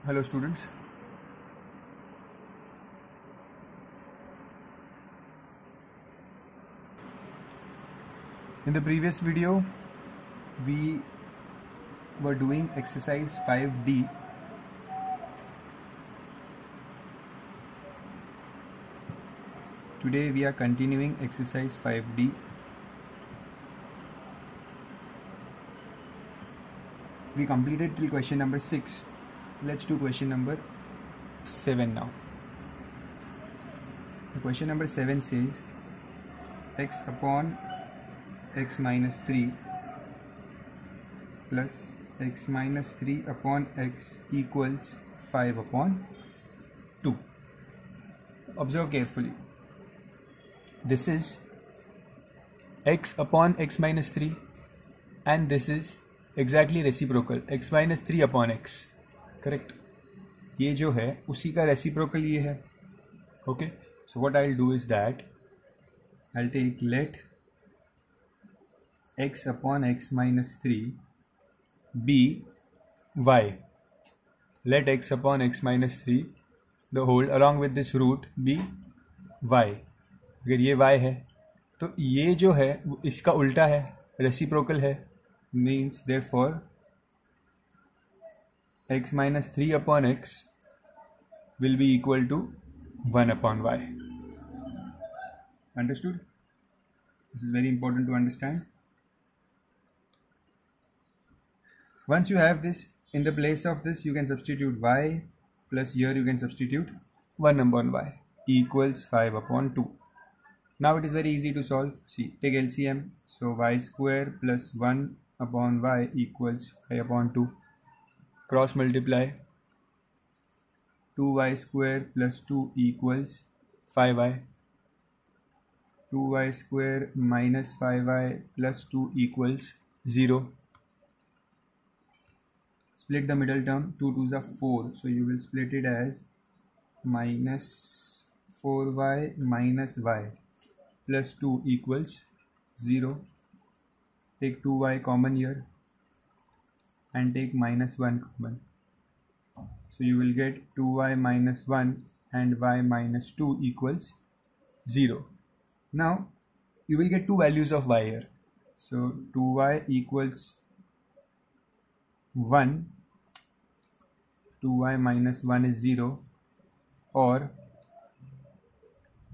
Hello students. In the previous video we were doing exercise 5D. Today we are continuing exercise 5D. We completed till question number 6. Let's do question number 7 now. The question number 7 says x upon x minus 3 plus x minus 3 upon x equals 5 upon 2. Observe carefully. This is x upon x minus 3 and this is exactly reciprocal x minus 3 upon x. Correct, ये जो है उसी का reciprocal ये है. Okay, so what I will do is that I will take let x upon x minus 3 be y. Let x upon x minus 3 the whole along with this root be y. अगर ये y है तो ये जो है इसका उल्टा है, रेसिप्रोकल है. Means therefore x minus 3 upon x will be equal to 1 upon y. Understood? This is very important to understand. Once you have this, in the place of this you can substitute y, plus here you can substitute 1 upon y equals 5 upon 2. Now it is very easy to solve. See, take LCM. So y square plus 1 upon y equals 5 upon 2. Cross multiply. 2y square plus 2 equals 5y. 2y square minus 5y plus 2 equals 0. Split the middle term. 2 2s are 4. So you will split it as minus 4y minus y plus 2 equals 0. Take 2y common here and take minus 1 common. So you will get 2y minus 1 and y minus 2 equals 0. Now you will get two values of y here. So 2y equals 1, 2y minus 1 is 0, or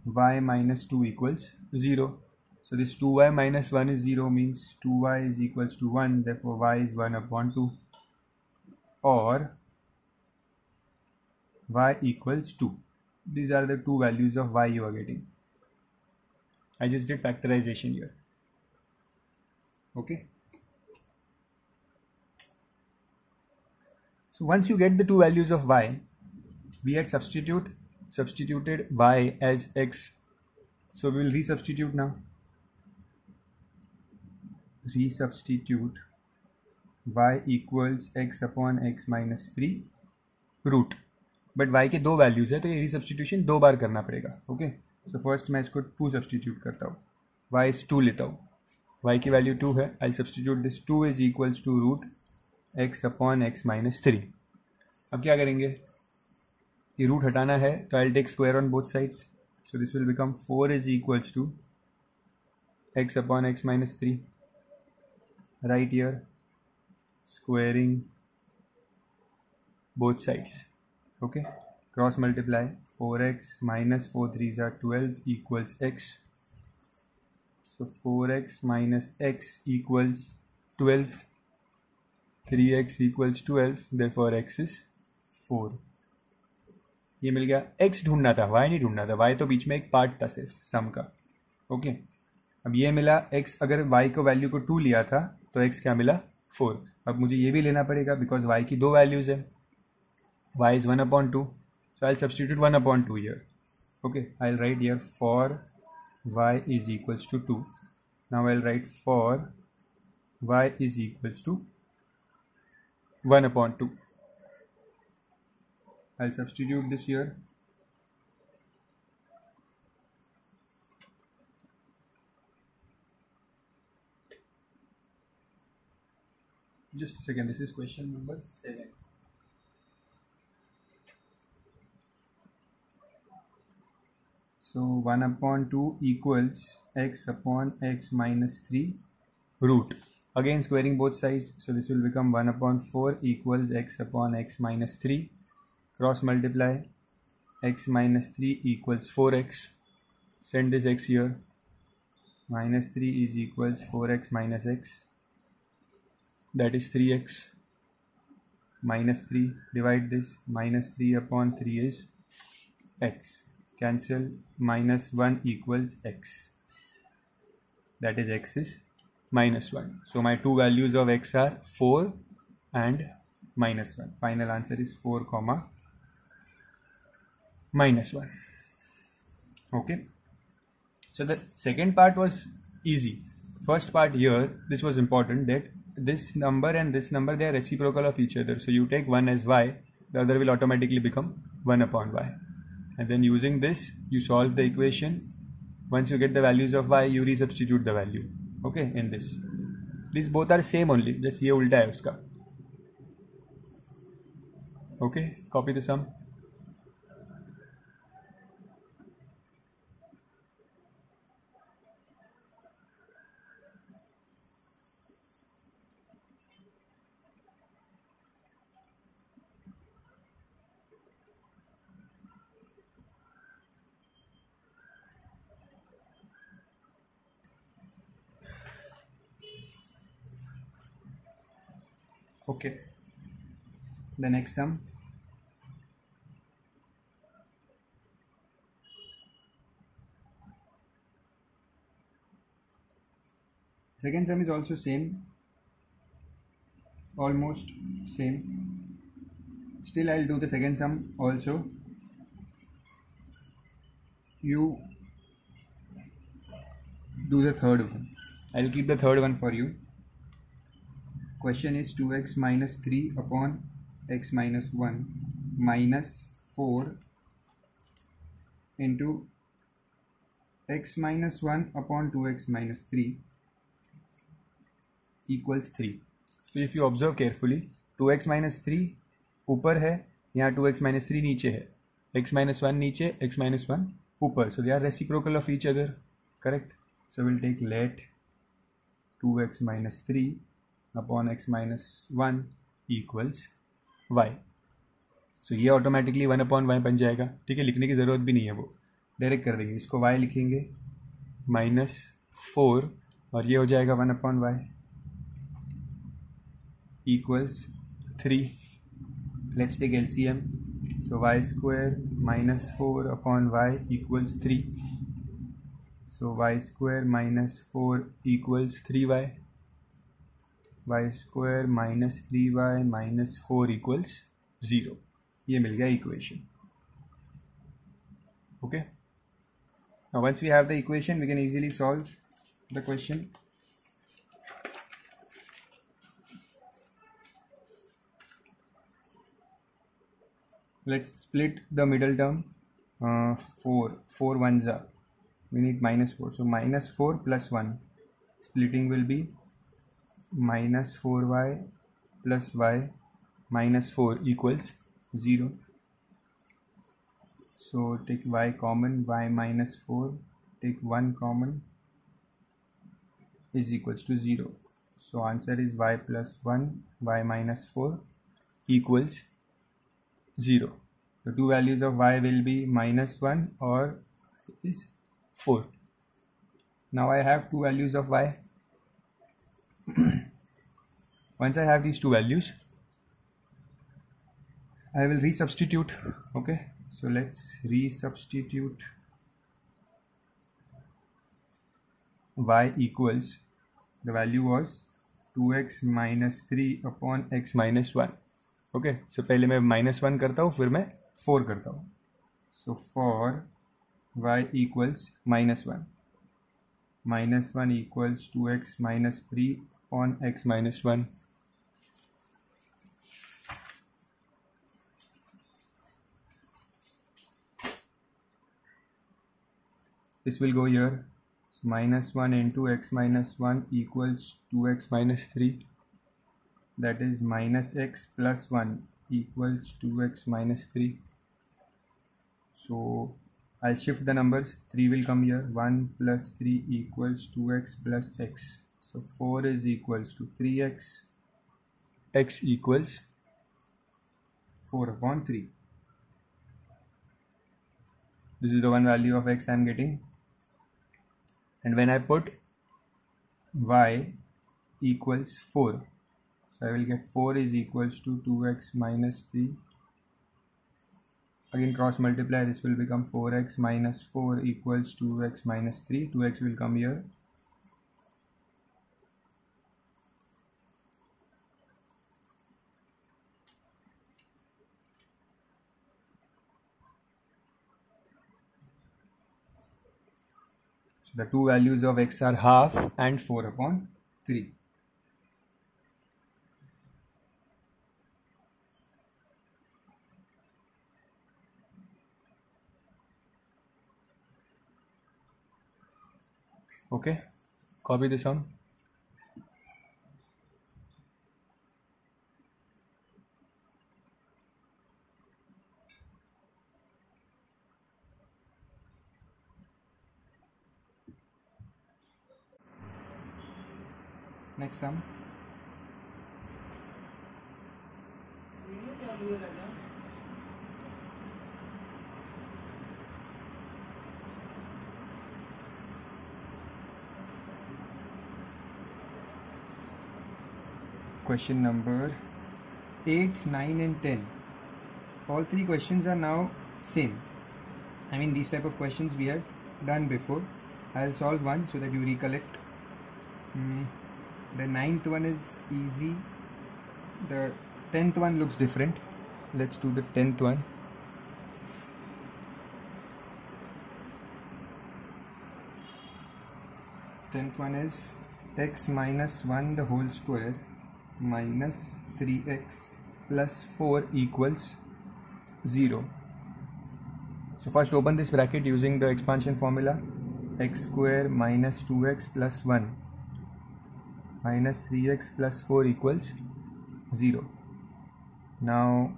y minus 2 equals 0. So this 2y minus 1 is 0 means 2y is equals to 1, therefore y is 1 upon 2, or y equals 2. These are the two values of y you are getting. I just did factorization here. Okay. So once you get the two values of y, we had substituted y as x. So we will resubstitute now. Resubstitute y equals x upon x minus 3 root. But y के दो values है तो ये रिसब्स्टिट्यूशन दो बार करना पड़ेगा. Okay, so first मैं इसको 2 सब्सटीट्यूट करता हूँ. y इज 2 लेता हूँ. y की वैल्यू 2 है. I substitute this. 2 is equals to root x upon x minus 3. अब क्या करेंगे, ये रूट हटाना है तो I will take square on both sides. So this will become 4 is equals to x upon x minus 3. right here, squaring both sides. Okay, cross multiply. 4x minus 4 3s are 12 equals x. So 4x minus x equals 12. 3x equals 12, therefore x is 4. ये मिल गया. x ढूंढना था, y नहीं ढूंढना था. y तो बीच में एक पार्ट था सिर्फ सम का. ओके, अब ये मिला x. अगर y को वैल्यू को 2 लिया था तो x क्या मिला, 4. अब मुझे ये भी लेना पड़ेगा बिकॉज y की दो वैल्यूज है. y is 1 upon 2, so I'll substitute 1 upon 2 here. Okay, I'll write here for y is equals to 2. Now I'll write for y is equals to 1 upon 2. I'll substitute this here. Just a second, this is question number 7. So 1 upon 2 equals x upon x minus 3 root. Again squaring both sides, so this will become 1 upon 4 equals x upon x minus 3. Cross multiply, x minus 3 equals 4x. Send this x here. Minus 3 is equals 4x minus x. That is 3x. Minus 3, divide this. Minus 3 upon 3 is x. Cancel. Minus 1 equals x. That is x is minus 1. So my two values of x are 4 and minus 1. Final answer is 4 comma minus 1. Okay. So the second part was easy. First part here, this was important, that this number and this number, they are reciprocal of each other. So you take one as y, the other will automatically become 1 upon y. And then using this, you solve the equation. Once you get the values of y, you resubstitute the value. Okay, in this. These both are same only, just ये उल्टा है उसका. Okay, copy the sum. Okay, the next sum. Second sum is also same, almost same. Still I'll do the second sum also. You do the third one. I'll keep the third one for you. Question is 2x minus 3 upon x minus 1 minus 4 into x minus 1 upon 2x minus 3 equals 3. So if you observe carefully, 2x minus 3 ऊपर है, यहाँ 2x minus 3 नीचे है, x minus 1 नीचे, x minus 1 ऊपर. So they are reciprocal of each other, correct? So we'll take let 2x minus 3 upon x minus 1 equals y. So ये automatically 1 upon y बन जाएगा. ठीक है, लिखने की ज़रूरत भी नहीं है, वो डायरेक्ट कर देंगे. इसको y लिखेंगे -4 और ये हो जाएगा 1 upon y equals 3. Let's take LCM. So y square minus 4 upon y equals 3. So y square minus 4 equals 3y. y square minus 3y minus 4 equals 0. ये मिल गया equation. Okay. Now once we have the equation, we can easily solve the question. Let's split the middle term. 4 ones are. We need -4. So -4 plus 1. Splitting will be minus 4y plus y minus 4 equals 0. So take y common, y minus 4, take 1 common, is equals to 0. So answer is y plus 1, y minus 4 equals 0. The two values of y will be -1 or is 4. Now I have two values of y. Once I have these two values, I will resubstitute. Okay, so let's resubstitute. Y equals, the value was 2x minus 3 upon x minus 1. Okay, so पहले मैं -1 करता हूँ, फिर मैं 4 करता हूँ. So for y equals -1. -1 equals 2x minus 3 upon x minus 1. This will go here. So -1 into x minus 1 equals 2x minus 3. That is minus x plus 1 equals 2x minus 3. So I'll shift the numbers. 3 will come here. 1 plus 3 equals 2x plus x. So 4 is equals to 3x. X equals 4 upon 3. This is the one value of x I am getting. And when I put y equals 4, so I will get 4 is equals to 2x minus 3. Again cross multiply, this will become 4x minus 4 equals 2x minus 3. 2x will come here. So the two values of x are half and 4 upon 3. Okay, copy the sum. Next sum. Question number 8, 9 and 10. All three questions are now same. I mean these type of questions we have done before. I'll solve one so that you recollect. The 9th one is easy. The 10th one looks different. Let's do the 10th one. Tenth one is x minus 1 the whole square minus 3x plus 4 equals 0. So first open this bracket using the expansion formula. X square minus 2x plus 1 minus 3x plus 4 equals 0. Now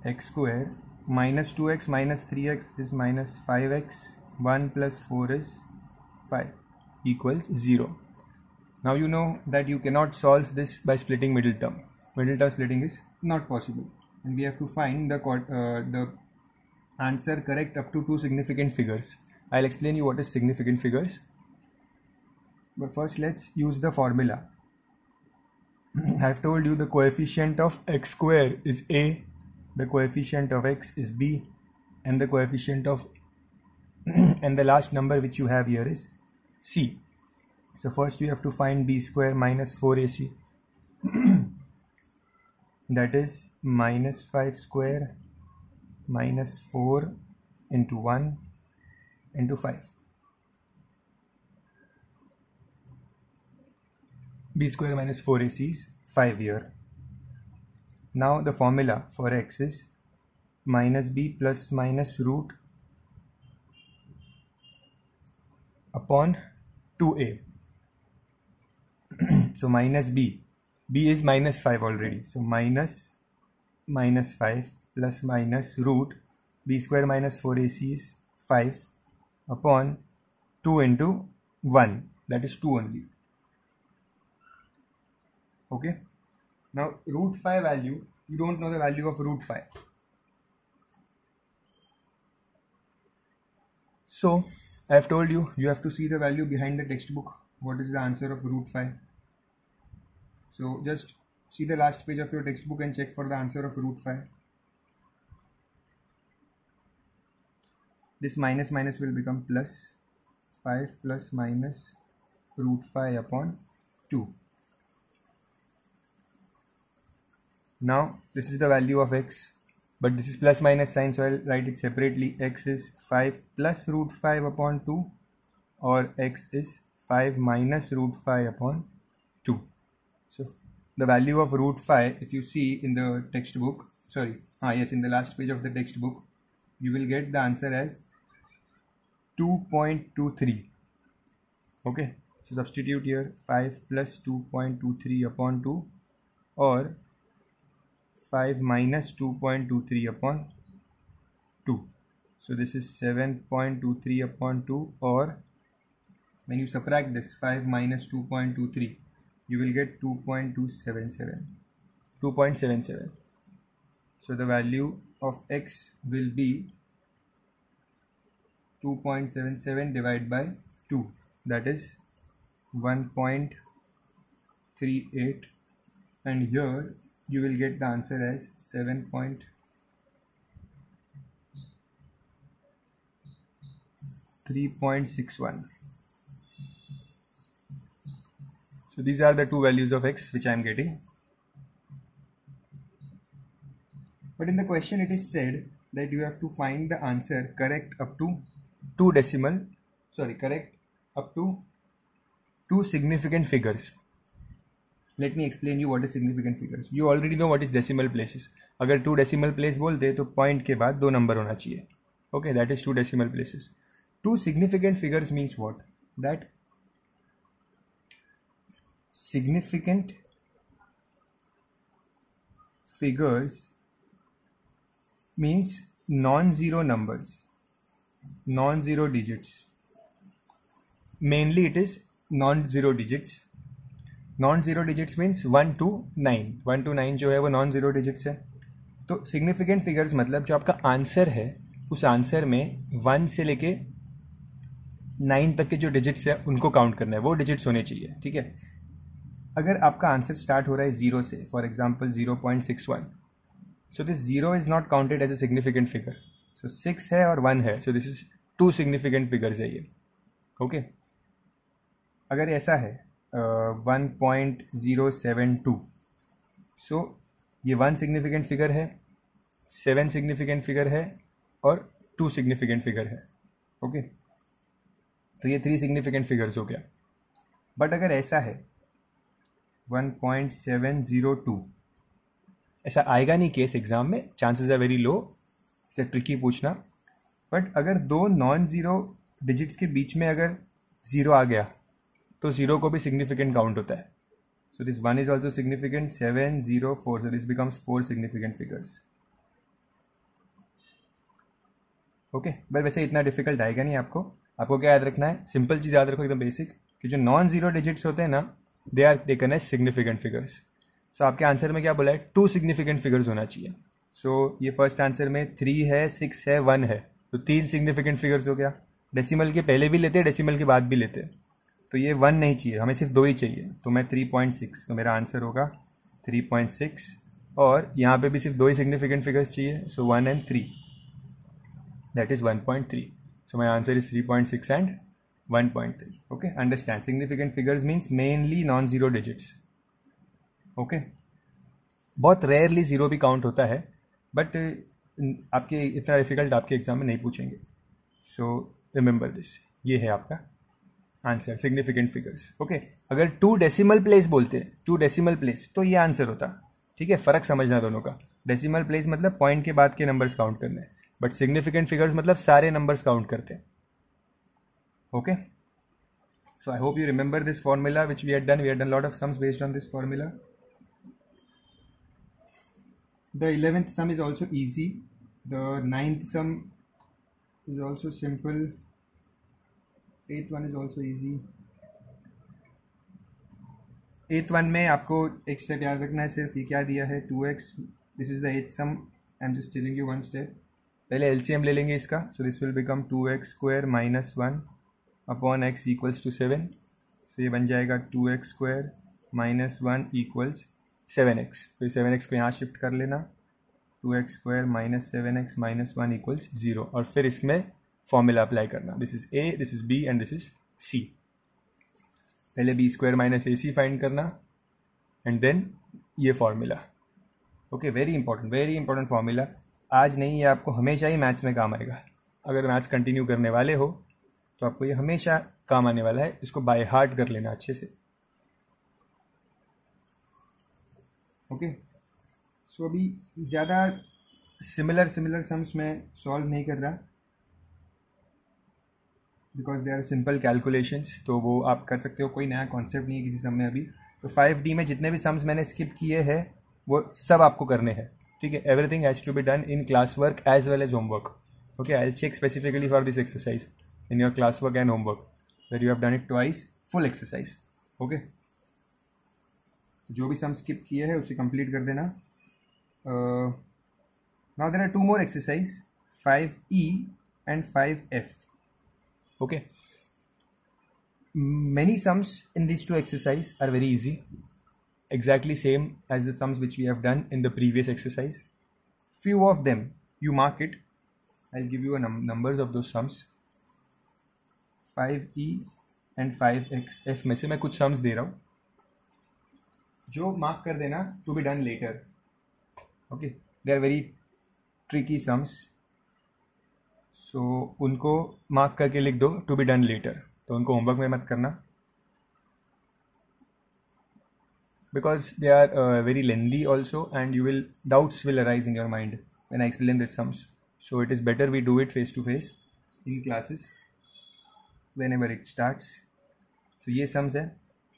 x square minus 2x minus 3x is minus 5x, 1 plus 4 is 5 equals 0. Now you know that you cannot solve this by splitting middle term. Middle term splitting is not possible, and we have to find the answer correct up to two significant figures. I'll explain you what is significant figures. But first let's use the formula. I've told you the coefficient of x square is a, the coefficient of x is b, and the coefficient of and the last number which you have here is c. So first you have to find b square minus 4ac. That is minus 5 square minus 4 into 1 into 5. B square minus 4ac is 5 here. Now the formula for x is minus b plus minus root upon 2a. So minus b is minus 5 already. So minus 5 plus minus root b square minus 4ac is 5 upon 2 into 1, that is 2 only. Okay, now root 5 value, you don't know the value of root 5. So I have told you, you have to see the value behind the textbook. What is the answer of root 5? So just see the last page of your textbook and check for the answer of root 5. This minus minus will become plus 5 plus minus root 5 upon 2. Now this is the value of x, but this is plus minus sign, so I'll write it separately. X is 5 plus root 5 upon 2, or x is 5 minus root 5 upon 2. So the value of root 5, if you see in the textbook, in the last page of the textbook, you will get the answer as 2.23. Okay, so substitute here 5 plus 2.23 upon 2, or 5 minus 2.23 upon 2. So this is 7.23 upon 2, or when you subtract this 5 minus 2.23, you will get 2.77. So the value of x will be 2.77 divided by 2, that is 1.38, and here you will get the answer as 3.61. So these are the two values of x which I am getting. But in the question it is said that you have to find the answer correct up to two significant figures. Let me explain you what is significant figures. You already know what is decimal places. अगर 2 decimal place बोलते तो point के बाद 2 number होना चाहिए. Okay, that is 2 decimal places. 2 significant figures means what? That significant figures means non-zero numbers, non-zero digits. Mainly it is non-zero digits. Non-zero digits means 1 to 9. 1 to 9 जो है वो non-zero digits है. तो significant figures मतलब जो आपका answer है उस आंसर में 1 से लेके 9 तक के जो डिजिट्स है उनको काउंट करना है, वो डिजिट्स होने चाहिए. ठीक है. अगर आपका आंसर स्टार्ट हो रहा है 0 से, for example 0.61, so this 0 is not counted as a significant figure. So 6 है और 1 है, so this is 2 significant figures है ये. ओके. अगर ऐसा है 1.072, so ये 1 significant figure है, 7 significant figure है और 2 significant figure है. ओके. तो ये 3 significant figures हो गया. बट अगर ऐसा है 1.702, ऐसा आएगा नहीं केस एग्जाम में, चांसेस आर वेरी लो, इसे ट्रिकी पूछना. बट अगर 2 नॉन जीरो डिजिट्स के बीच में अगर 0 आ गया तो 0 को भी सिग्निफिकेंट काउंट होता है. So this 1 is also significant. 704, so this becomes 4 significant figures. Okay. But वैसे इतना डिफिकल्ट आएगा नहीं आपको. आपको क्या याद रखना है? सिंपल चीज़ याद रखो एकदम बेसिक, कि जो नॉन जीरो डिजिट्स होते हैं ना, they are taken as significant figures. So आपके आंसर में क्या बोला है? 2 सिग्निफिकेंट फिगर्स होना चाहिए. सो ये फर्स्ट आंसर में 3 है, 6 है, 1 है, तो 3 सिग्निफिकेंट फिगर्स हो गया. डेसिमल के पहले भी लेते, डेसिमल के बाद भी लेते, तो ये 1 नहीं चाहिए, हमें सिर्फ 2 ही चाहिए. तो मैं 3.6, तो मेरा आंसर होगा 3.6. और यहाँ पे भी सिर्फ 2 ही सिग्निफिकेंट फिगर्स चाहिए, सो 1 and 3, that is 1.3. So my answer is 3.6 and 1.3. Okay. Understand, significant figures means mainly non zero digits. Okay. बहुत रेयरली जीरो भी काउंट होता है, बट आपके इतना डिफिकल्ट आपके एग्जाम में नहीं पूछेंगे. सो रिमेंबर दिस, ये है आपका आंसर, सिग्निफिकेंट फिगर्स. ओके. अगर 2 डेसिमल प्लेस बोलते हैं, 2 डेसिमल प्लेस, तो ये आंसर होता. ठीक है, फर्क समझना दोनों का. डेसिमल प्लेस मतलब पॉइंट के बाद के नंबर्स काउंट करने, बट सिग्निफिकेंट फिगर्स मतलब सारे नंबर्स काउंट करते हैं. Okay. So I hope you remember this formula which we had done. We had done a lot of sums based on this formula. The 11th sum is also easy. The 9th sum is also simple. 8th one is also easy. 8th one में आपको एक step याद रखना है, सिर्फ ये क्या दिया है, 2x. This is the 8th sum. I'm just telling you one step. पहले LCM ले लेंगे इसका. So this will become 2x square minus 1 upon x equals to 7. so ये बन जाएगा 2x square minus 1 equals 7x. तो 7x को यहाँ शिफ्ट कर लेना. 2x square minus 7x minus 1 equals 0, और फिर इसमें फॉर्मूला अप्लाई करना. This is a, this is b and this is c. पहले b square minus ac find करना एंड देन ये formula. Okay. Very important formula. आज नहीं, ये आपको हमेशा ही मैथ्स में काम आएगा. अगर मैथ्स कंटिन्यू करने वाले हो तो आपको ये हमेशा काम आने वाला है. इसको बाय हार्ट कर लेना अच्छे से. ओके. सो अभी ज़्यादा सिमिलर सम्स में सॉल्व नहीं कर रहा, because they are simple calculations, तो वो आप कर सकते हो. कोई नया कॉन्सेप्ट नहीं है किसी सम में अभी. तो 5D में जितने भी सम्स मैंने स्किप किए हैं वो सब आपको करने हैं. ठीक है. Everything has to be done in class work as well as homework. Okay, I'll check specifically for this exercise in your classwork and homework that you have done it twice, full exercise. Okay, जो भी sum skip किए हैं उसे complete कर देना. Now there are two more exercise, 5E and 5F. Okay, many sums in these two exercise are very easy, exactly same as the sums which we have done in the previous exercise. Few of them you mark it. I'll give you a numbers of those sums. 5E and 5F में से मैं कुछ sums दे रहा हूँ जो mark कर देना to be done later. Okay, they are very tricky sums, so उनको mark करके लिख दो to be done later. तो उनको homework में मत करना because they are very lengthy also, and doubts will arise in your mind when I explain these sums. So it is better we do it face to face in classes whenever it starts. So ये sums है,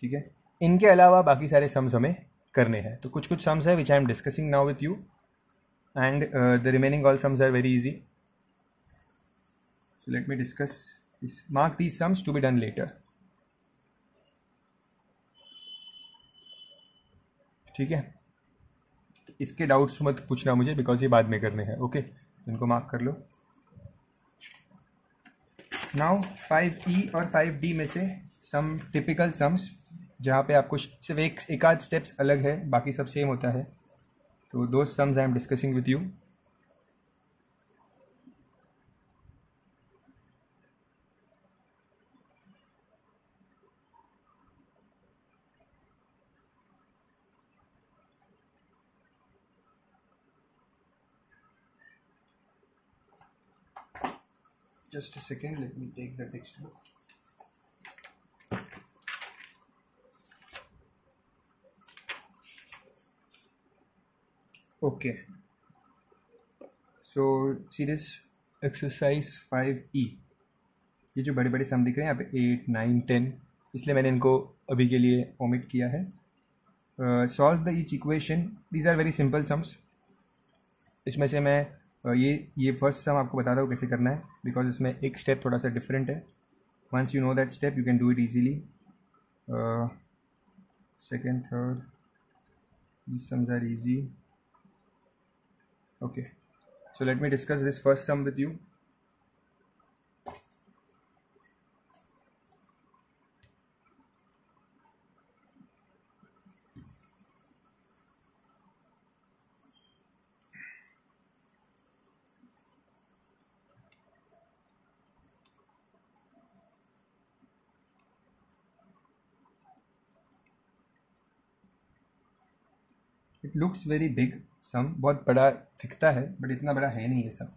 ठीक है. इनके अलावा बाकी सारे sums हमें करने हैं. तो कुछ कुछ sums है which I am discussing now with you, and the remaining all sums are very easy. So let me discuss this. Mark these sums to be done later. ठीक है, इसके डाउट्स मत पूछना मुझे बिकॉज ये बाद में करने हैं. ओके, इनको मार्क कर लो. नाउ 5E और 5D में से सम टिपिकल सम्स जहाँ पे आपको सिर्फ एक आध स्टेप्स अलग है, बाकी सब सेम होता है. तो दो sums I am discussing with you. Just a second, let me take the textbook. Okay, so see this exercise 5E. ये जो बड़े बड़े सम दिख रहे हैं यहाँ पे 8, 9, 10, इसलिए मैंने इनको अभी के लिए ओमिट किया है. Solve the each equation. These are very simple sums. इसमें से मैं ये फर्स्ट सम आपको बताता हूँ कैसे करना है बिकॉज इसमें एक स्टेप थोड़ा सा डिफरेंट है. Once you know that step you can do it easily. Second, third, these sums are easy. Okay, so let me discuss this first sum with you. It looks very big sum, बहुत बड़ा दिखता है but इतना बड़ा है नहीं ये sum.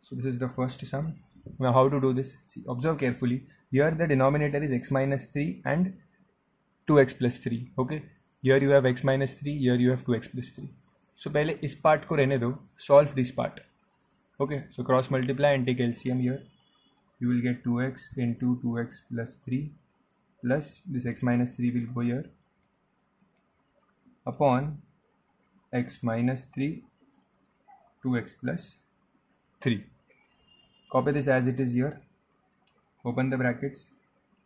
So this is the first sum. Now how to do this? See, observe carefully. Here the denominator is x minus 3 and 2x plus 3. Okay, here you have x minus 3, here you have 2x plus 3. So पहले इस part को रहने दो. Solve this part. Okay, so cross multiply and take LCM here. You will get 2x into 2x plus 3 plus this x minus 3 will go here upon x minus 3 2x plus 3. Copy this as it is here. Open the brackets.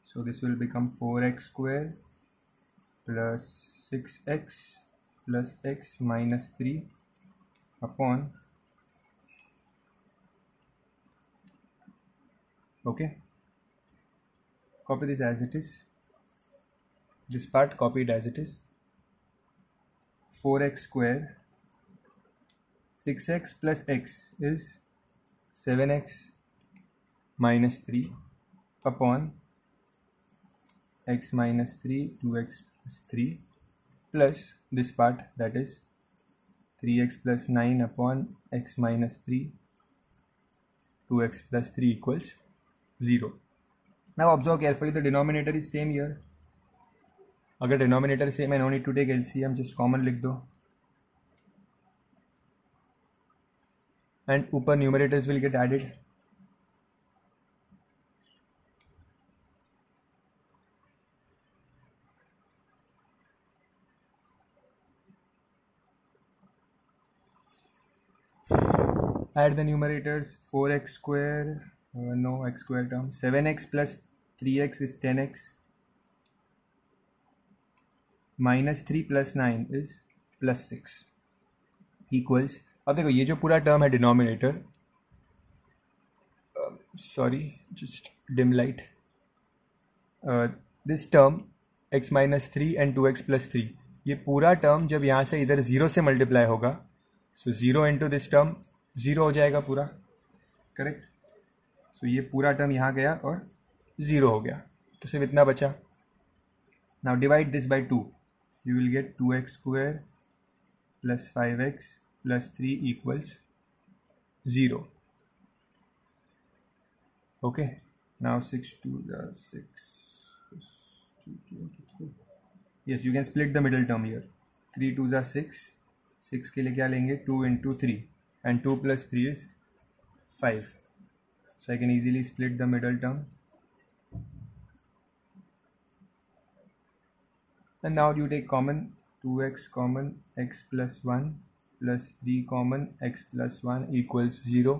So this will become 4x square plus 6x plus x minus 3 upon. Okay, copy this as it is. This part copied as it is. 4x square, 6x plus x is 7x minus 3 upon x minus 3 2x plus 3 plus this part that is 3x plus 9 upon x minus 3 2x plus 3 equals 0. Now observe carefully, the denominator is same here. अगर denominator same है, no need to take LCM, just common लिख दो and ऊपर numerators will get added. add the numerators. 4x square, no x square term. 7x plus 3x is 10x. Minus 3 plus 9 is plus 6 equals. अब देखो ये जो पूरा term है denominator, sorry just dim light, this term x minus 3 and 2x plus 3, ये पूरा term जब यहाँ से इधर 0 से मल्टीप्लाई होगा, सो 0 इंटू दिस टर्म 0 हो जाएगा पूरा, करेक्ट. सो ये पूरा टर्म यहाँ गया और 0 हो गया, तो सिर्फ इतना बचा. Now divide this by 2, you will gate 2x square plus 5x plus 3 equals 0. Okay, now 6 2 6. Yes, you can split the middle term here. 3 2 6. 6 के लिए क्या लेंगे? 2 into 3, and 2 plus 3 is 5. So I can easily split the middle term. And now you take common. 2x common, x plus 1 plus 3 common, x plus 1 equals 0.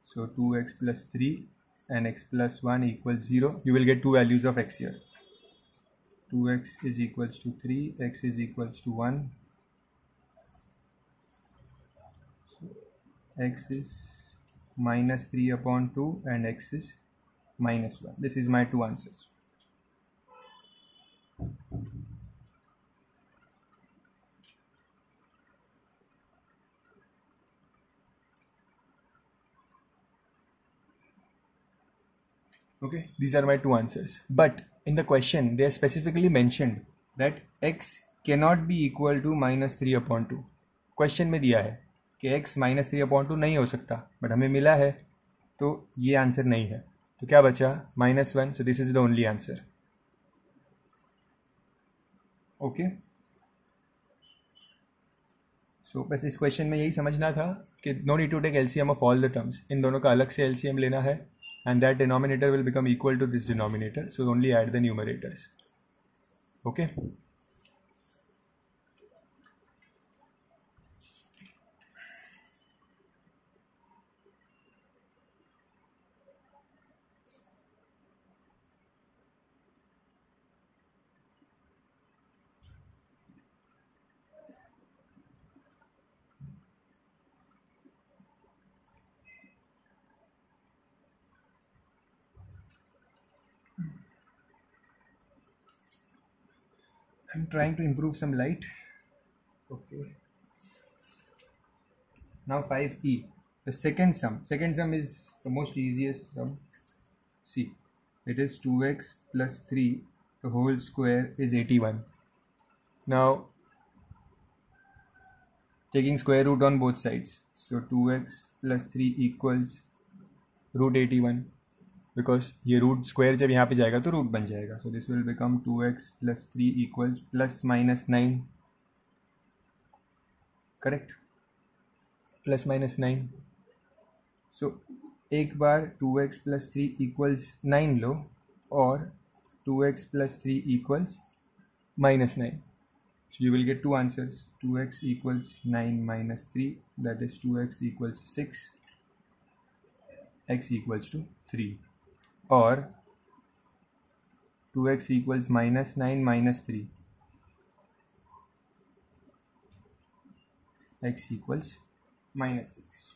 So 2x plus 3 and x plus 1 equals 0. You will get two values of x here. 2x is equals to 3, x is equals to 1. So x is minus 3 upon 2 and x is minus 1. This is my two answers. Okay, these are my two answers. But in the question, they are specifically mentioned that x cannot be equal to minus 3 upon 2. Question में दिया है कि x minus 3 upon 2 नहीं हो सकता, but हमें मिला है, तो ये आंसर नहीं है. तो क्या बचा? -1. So this is the only answer. Okay. So बस इस क्वेश्चन में यही समझना था कि no need to take LCM of all the terms. इन दोनों का अलग से LCM लेना है. And that denominator will become equal to this denominator, so only add the numerators. Okay. I'm trying to improve some light. Okay. Now 5e. The second sum. Second sum is the most easiest sum. See, it is 2x plus 3. The whole square is 81. Now, taking square root on both sides. So 2x plus 3 equals root 81. Because ये root square जब यहाँ पे जाएगा तो root बन जाएगा. सो this will become 2x plus 3 equals plus minus 9. Correct, plus minus 9. सो एक बार 2x plus 3 equals 9 लो और 2x plus 3 equals minus 9. So you will get two answers. 2x equals 9 minus 3, that is 2x equals 6, x equals to 3. और 2x equals minus 9 minus 3, x equals minus 6.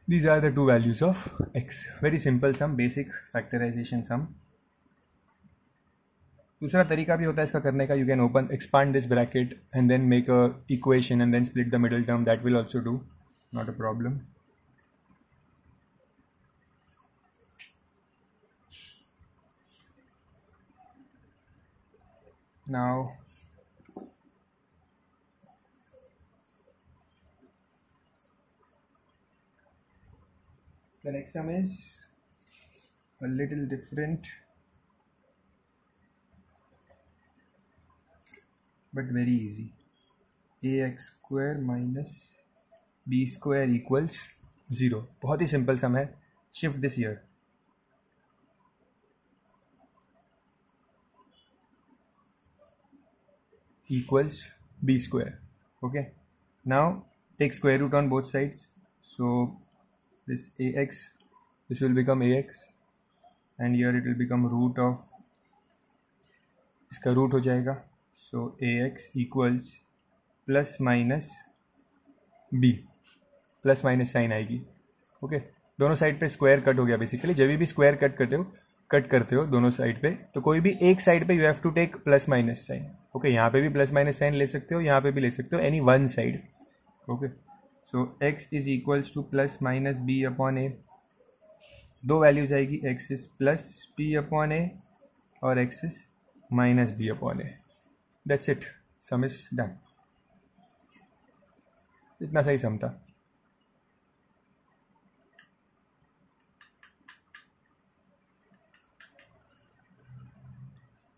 These are the two values of x. Very simple sum, basic factorization sum. दूसरा तरीका भी होता है इसका करने का. You can expand this bracket and then make a equation and then split the middle term. That will also do. Not a problem. Now the next sum is a little different but very easy. ax square minus b square equals 0. बहुत ही simple सम है. Shift this year. equals b square. Okay, now take square root on both sides. So this ax, this will become ax, and here it will become root of, इसका root हो जाएगा. So ax equals plus minus b, plus minus sign आएगी. Okay, दोनों side पे square cut हो गया. Basically जब भी स्क्वायर कट करते हो दोनों साइड पे, तो कोई भी एक साइड पे you have to take plus minus sign. Okay, यहाँ पे भी प्लस माइनस साइन ले सकते हो, यहाँ पे भी ले सकते हो, any one side. Okay, so x is equals to plus minus B upon A. दो वैल्यूज आएगी, x is plus B upon A और x is minus B upon A. That's it, sum is done. इतना सही सम था.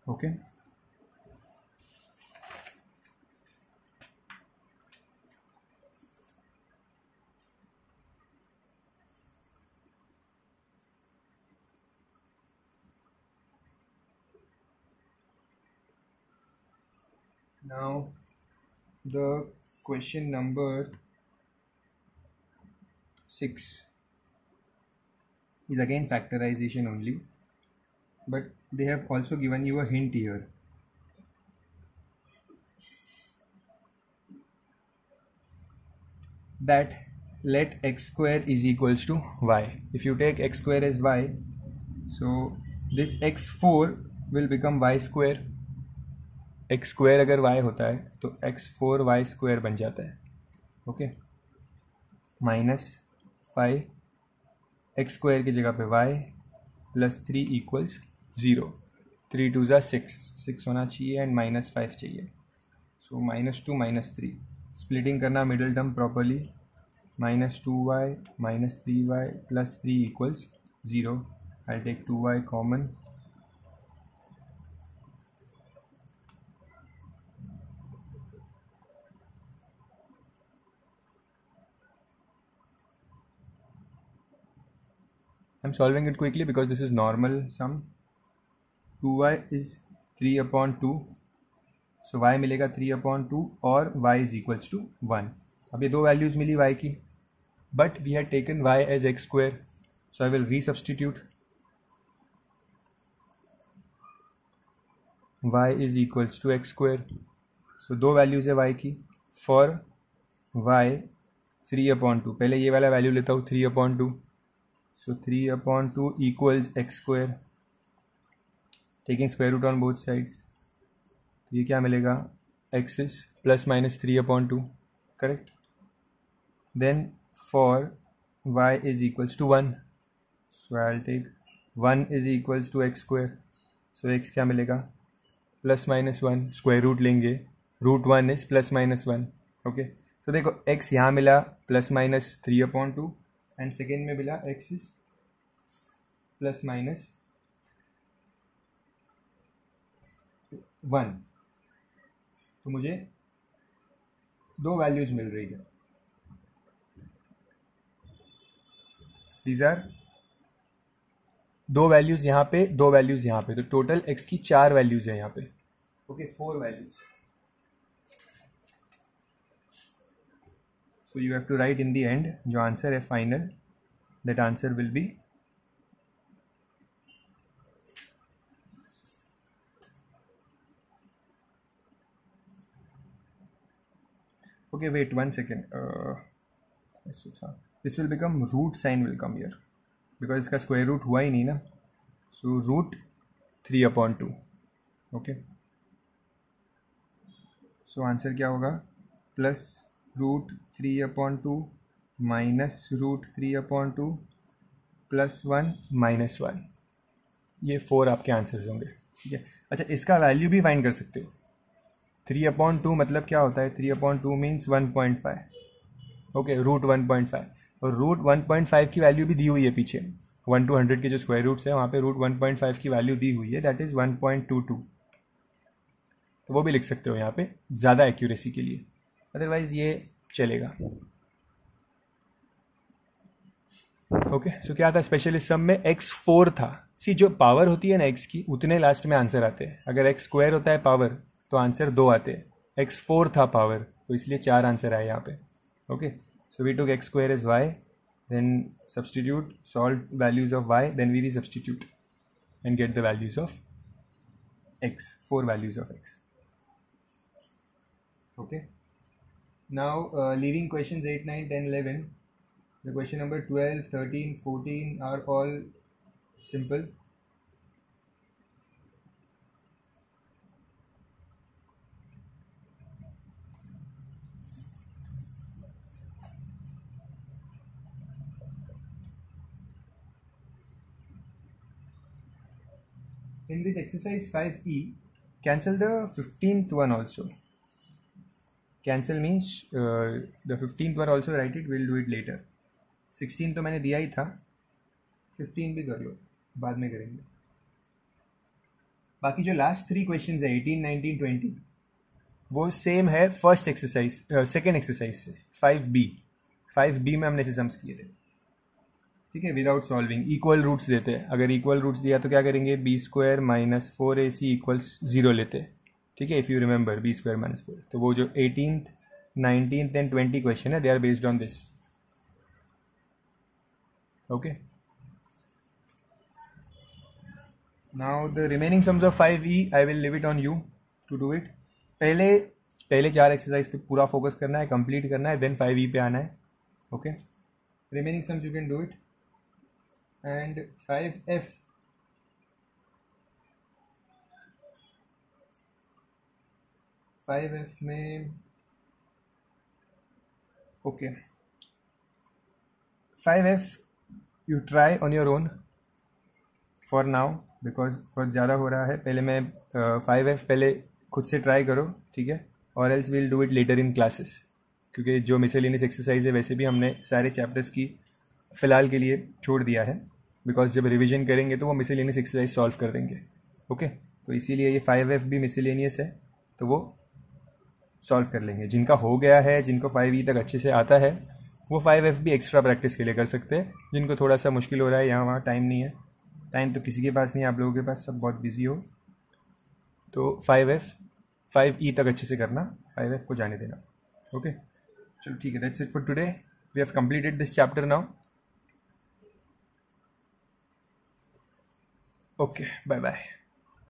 Okay. Now the question number 6 is again factorization only, but they have also given you a hint here. That let x square is equals to y. If you take x square as y, so this x4 will become y square. x square अगर y होता है तो x4 y square बन जाता है. Okay, minus 5 x square की जगह पे y प्लस 3 इक्वल्स 0. 3 2 ज़ा 6 होना चाहिए एंड माइनस 5 चाहिए. सो माइनस 2 माइनस 3, स्प्लिटिंग करना middle term properly. Minus 2y minus 3y plus 3 equals 0. I take 2y common. I'm solving it quickly because this is normal sum. 2y is 3 upon 2. So y मिलेगा 3 upon 2 और y is equals to 1. अब ये दो values मिली y की, but we had taken y as x square. So I will resubstitute. y is equals to x square. So दो values है y की. For y 3 upon 2, पहले ये वाला वैल्यू लेता हूँ 3 upon 2. So 3 upon 2 equals x square. Taking square root on both sides. तो ये क्या मिलेगा? x is plus minus 3 upon 2. Correct? Then for y is equals to 1. So I'll take 1 is equals to x square. So x क्या मिलेगा? Plus minus 1. Square root लेंगे. Root 1 is plus minus 1. Okay? तो देखो x यहाँ मिला plus minus 3 upon 2. And second में मिला x is plus minus 1. तो मुझे दो वैल्यूज मिल रही है. दीज आर दो वैल्यूज यहाँ पे, दो वैल्यूज यहाँ पे, तो टोटल x की 4 वैल्यूज है यहाँ पे. Okay, 4 values. So you have to write in the end जो आंसर है final, that answer will be okay, wait 1 second. This will become root sign will come here because इसका square root हुआ ही नहीं ना. So root 3 upon 2. Okay, so answer क्या होगा? Plus root 3 upon 2 minus root 3 upon 2 plus 1 minus 1. ये 4 आपके answers होंगे. ठीक है. अच्छा, इसका वैल्यू भी फाइंड कर सकते हो. 3 अपॉन 2 मतलब क्या होता है? 3 अपॉन 2 मीन्स 1.5. Okay, root 1.5. और रूट 1.5 की वैल्यू भी दी हुई है पीछे. 1 to 100 के जो स्क्वायर रूट्स है वहाँ पे रूट 1.5 की वैल्यू दी हुई है, दैट इज़ 1.22. तो वो भी लिख सकते हो यहाँ पे ज़्यादा एक्यूरेसी के लिए, अदरवाइज ये चलेगा. ओके, सो क्या था स्पेशल इस सम में? x4 था. सी जो पावर होती है ना x की, उतने लास्ट में आंसर आते हैं. अगर x स्क्वायर होता है पावर तो आंसर 2 आते हैं. x4 था पावर, तो इसलिए 4 आंसर आया यहाँ पे. Okay, so we took x square is y, then substitute, solve values of y, then we resubstitute and get the values of x, 4 values of x. Okay, now leaving questions 8, 9, 10, 11, the question number 12, 13, 14 are all simple. In this exercise 5e, cancel the 15th one also. Cancel means the 15th one also write it, we'll do it later. 16 तो मैंने दिया ही था, 15 भी कर लो, बाद में करेंगे. बाकी जो लास्ट 3 क्वेश्चंस है 18, 19, 20 वो सेम है फर्स्ट एक्सरसाइज, सेकेंड एक्सरसाइज से. 5b में हमने ऐसे सम्स किए थे. ठीक है, विदाउट सॉल्विंग इक्वल रूट्स देते हैं. अगर इक्वल रूट्स दिया तो क्या करेंगे, B square minus 4ac equals 0 लेते हैं. ठीक है, if you remember b square minus 4. तो वो जो 18th, 19th एंड 20 क्वेश्चन है, they are based on this. Okay, now the remaining sums of 5e I will leave it on you to do it. पहले 4 exercise पे पूरा focus करना है, complete करना है, देन 5e पे आना है. Okay, remaining sums you can do it. And 5f में okay, 5f you try on your own for now because बहुत ज़्यादा हो रहा है. पहले मैं 5f पहले खुद से ट्राई करो, ठीक है, और else will do it later in classes. क्योंकि जो मिसलेनियस एक्सरसाइज है वैसे भी हमने सारे चैप्टर्स की फ़िलहाल के लिए छोड़ दिया है, बिकॉज जब रिवीजन करेंगे तो वो मिसलेनियस एक्सरसाइज सॉल्व कर देंगे. ओके, तो इसीलिए ये 5f भी मिसलेनियस है, तो वो सॉल्व कर लेंगे. जिनका हो गया है, जिनको 5e तक अच्छे से आता है, वो 5f भी एक्स्ट्रा प्रैक्टिस के लिए कर सकते हैं. जिनको थोड़ा सा मुश्किल हो रहा है, यहाँ वहाँ टाइम नहीं है, टाइम तो किसी के पास नहीं है, आप लोगों के पास सब बहुत बिजी हो, तो 5e तक अच्छे से करना, 5f को जाने देना. ओके, चलो ठीक है, that's it for today. We have completed this chapter now. Okay, bye bye.